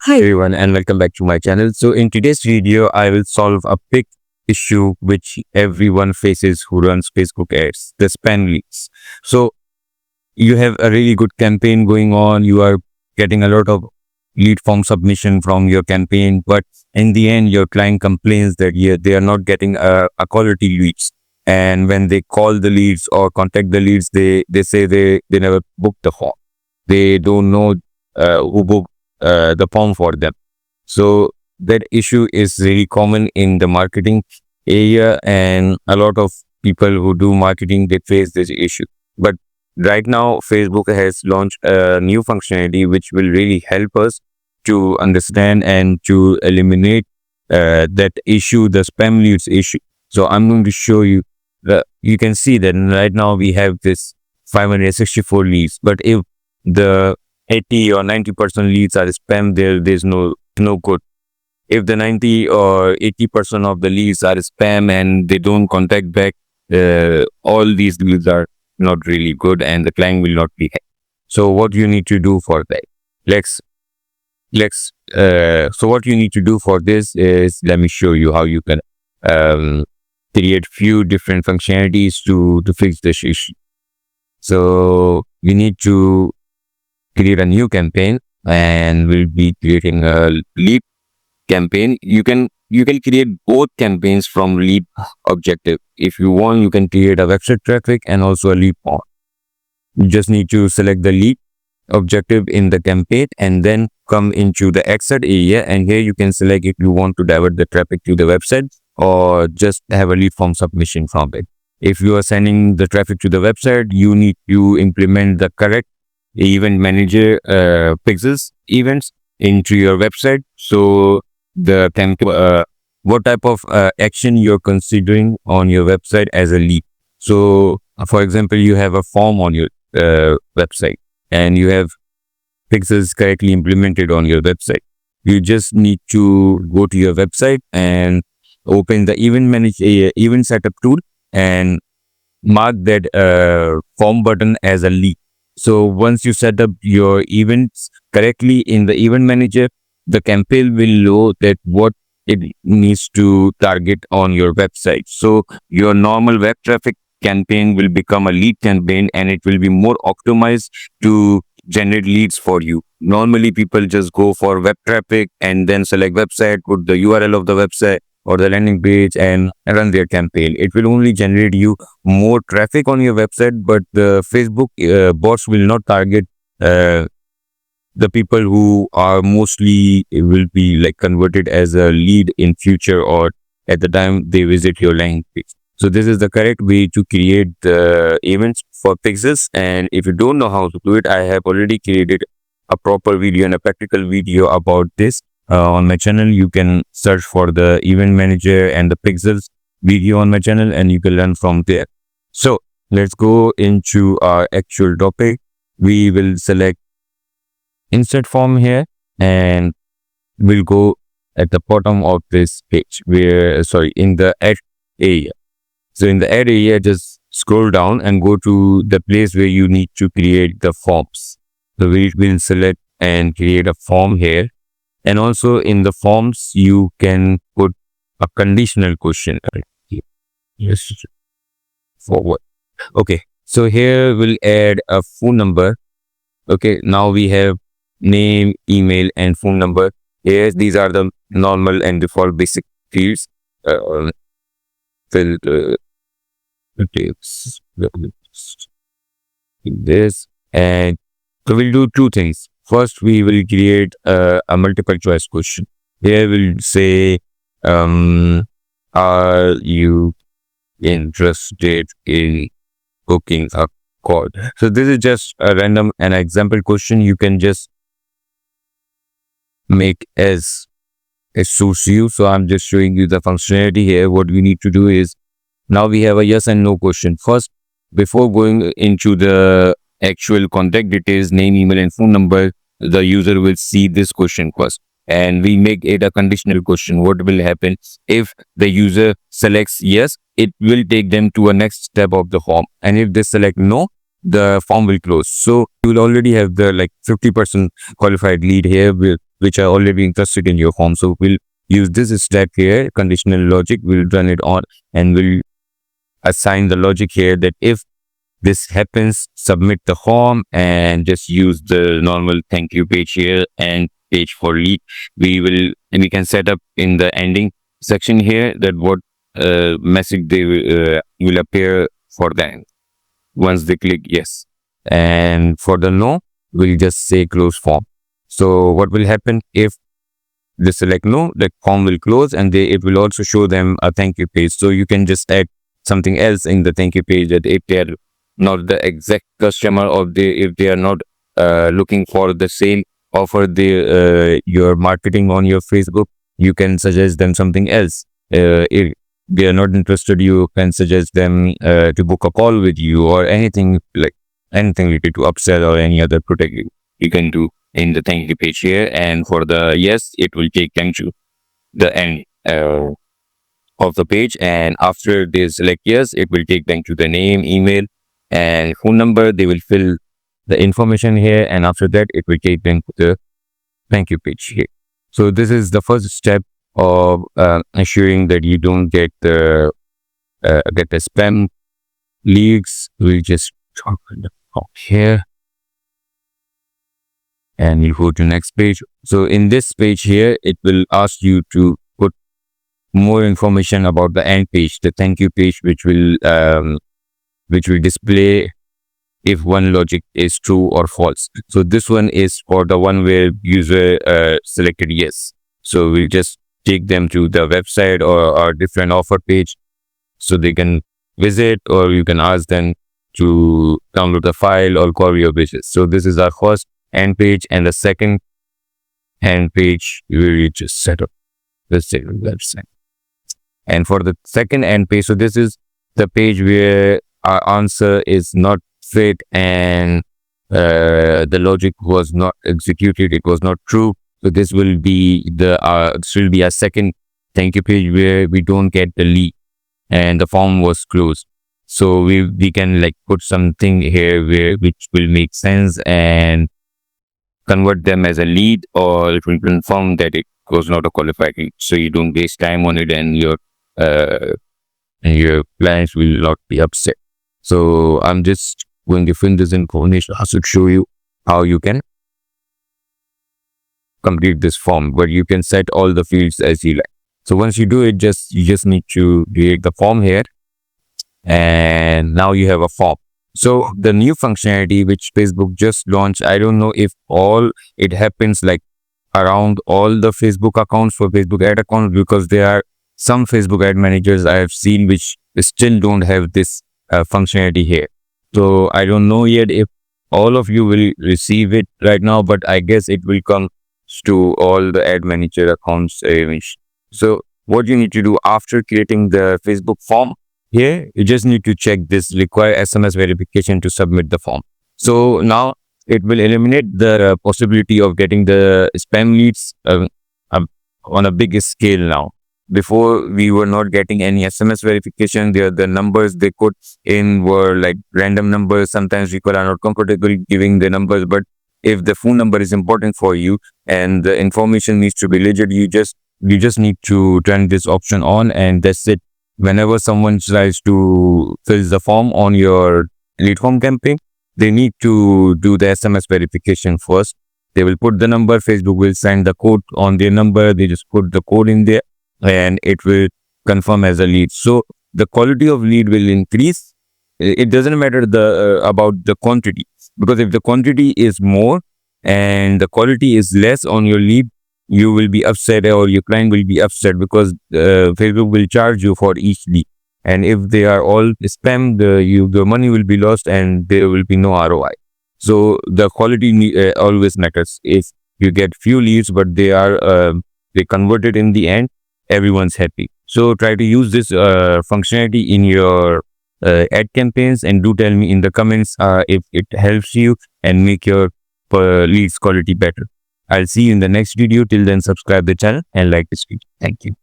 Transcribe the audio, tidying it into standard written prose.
Hi everyone and welcome back to my channel. So in today's video, I will solve a big issue which everyone faces who runs Facebook ads, the spam leads. So you have a really good campaign going on. You are getting a lot of lead form submission from your campaign, but in the end, your client complains that they are not getting a quality leads. And when they call the leads or contact the leads, they say they never booked the form. They don't know who booked the form for them. So that issue is really common in the marketing area, and a lot of people who do marketing, they face this issue. But right now, Facebook has launched a new functionality which will really help us to understand and to eliminate that issue, the spam leads issue. So I'm going to show you. You can see that right now we have this 564 leads, but if the 80 or 90% leads are spam, there's no good. If the 90 or 80% of the leads are spam and they don't contact back, all these leads are not really good and the client will not be happy. So what you need to do for that? So what you need to do for this is, let me show you how you can create few different functionalities to fix this issue. So you need to create a new campaign, and we'll be creating a lead campaign. You can create both campaigns from lead objective. If you want, you can create a website traffic and also a lead form. You just need to select the lead objective in the campaign and then come into the exit area, and here you can select if you want to divert the traffic to the website or just have a lead form submission from it. If you are sending the traffic to the website, you need to implement the correct event manager pixels events into your website. So the what type of action you're considering on your website as a lead. So for example, you have a form on your website and you have pixels correctly implemented on your website. You just need to go to your website and open the event setup tool and mark that form button as a lead. So once you set up your events correctly in the event manager, the campaign will know that what it needs to target on your website. So your normal web traffic campaign will become a lead campaign, and it will be more optimized to generate leads for you. Normally people just go for web traffic and then select website, put the URL of the website or the landing page and run their campaign. It will only generate you more traffic on your website, but the Facebook bots will not target the people who are mostly will be like converted as a lead in future or at the time they visit your landing page. So this is the correct way to create the events for pixels. And if you don't know how to do it, I have already created a proper video and a practical video about this on my channel. You can search for the event manager and the pixels video on my channel and you can learn from there. So let's go into our actual topic. We will select insert form here and we'll go at the bottom of this page in the ad area. So in the ad area, just scroll down and go to the place where you need to create the forms. So we will select and create a form here. And also in the forms, you can put a conditional question. Yes. Forward. Okay. So here we'll add a phone number. Okay. Now we have name, email, and phone number. Here, these are the normal and default basic fields. Fill this, and so we'll do two things. First, we will create a multiple choice question. Here we'll say, are you interested in booking a call? So this is just a random and example question. You can just make as it suits you. So I'm just showing you the functionality here. What we need to do is, now we have a yes and no question. First, before going into the actual contact details, name, email, and phone number, the user will see this question first. And we make it a conditional question. What will happen if the user selects yes? It will take them to a next step of the form. And if they select no, the form will close. So you will already have the 50% qualified lead here. which are already interested in your form. So we'll use this step here, conditional logic. We'll run it on and we'll assign the logic here that if this happens, submit the form, and just use the normal thank you page here and page for lead. We can set up in the ending section here that what message they will appear for them once they click yes. And for the no, we'll just say close form. So what will happen if they select no, the form will close, and it will also show them a thank you page. So you can just add something else in the thank you page, that if they are not the exact customer, or if they are not looking for the same offer you're marketing on your Facebook, you can suggest them something else. If they are not interested, you can suggest them to book a call with you, or anything related to upsell or any other product you can do in the thank you page here. And for the yes, it will take them to the end of the page, and after they select yes, it will take them to the name, email, and phone number. They will fill the information here, and after that it will take them to the thank you page here. So this is the first step of ensuring that you don't get the spam leaks. We'll just drop it here and you go to next page. So in this page here, it will ask you to put more information about the end page, the thank you page, which will display if one logic is true or false. So this one is for the one where user selected yes. So we just take them to the website or different offer page, so they can visit, or you can ask them to download the file or call your business. So this is our first end page, and the second end page we just set up the same website. And for the second end page, so this is the page where our answer is not fit and the logic was not executed, it was not true. So this will be a second thank you page where we don't get the lead and the form was closed. So we can put something here which will make sense and convert them as a lead, or it will confirm that it was not a qualified lead, so you don't waste time on it and your clients will not be upset. So I'm just going to fill this information. I should show you how you can complete this form, but you can set all the fields as you like. So once you do it, you just need to create the form here, and now you have a form. So the new functionality which Facebook just launched, I don't know if it happens around all the Facebook accounts for Facebook ad accounts, because there are some Facebook ad managers I have seen which still don't have this functionality here. So I don't know yet if all of you will receive it right now, but I guess it will come to all the ad manager accounts. So what you need to do after creating the Facebook form, here you just need to check this require SMS verification to submit the form. So now it will eliminate the possibility of getting the spam leads on a bigger scale now. Before, we were not getting any SMS verification. The numbers they put in were random numbers. Sometimes people are not comfortable giving the numbers, but if the phone number is important for you and the information needs to be legit, you just need to turn this option on, and that's it. Whenever someone tries to fill the form on your lead form campaign, they need to do the SMS verification first. They will put the number, Facebook will send the code on their number, they just put the code in there and it will confirm as a lead. So the quality of lead will increase. It doesn't matter about the quantity, because if the quantity is more and the quality is less on your lead, you will be upset, or your client will be upset, because Facebook will charge you for each lead. And if they are all spam, the money will be lost and there will be no ROI. So the quality always matters. If you get few leads, but they converted in the end, everyone's happy. So try to use this functionality in your ad campaigns, and do tell me in the comments if it helps you and make your leads quality better. I'll see you in the next video. Till then, subscribe the channel and like this video. Thank you.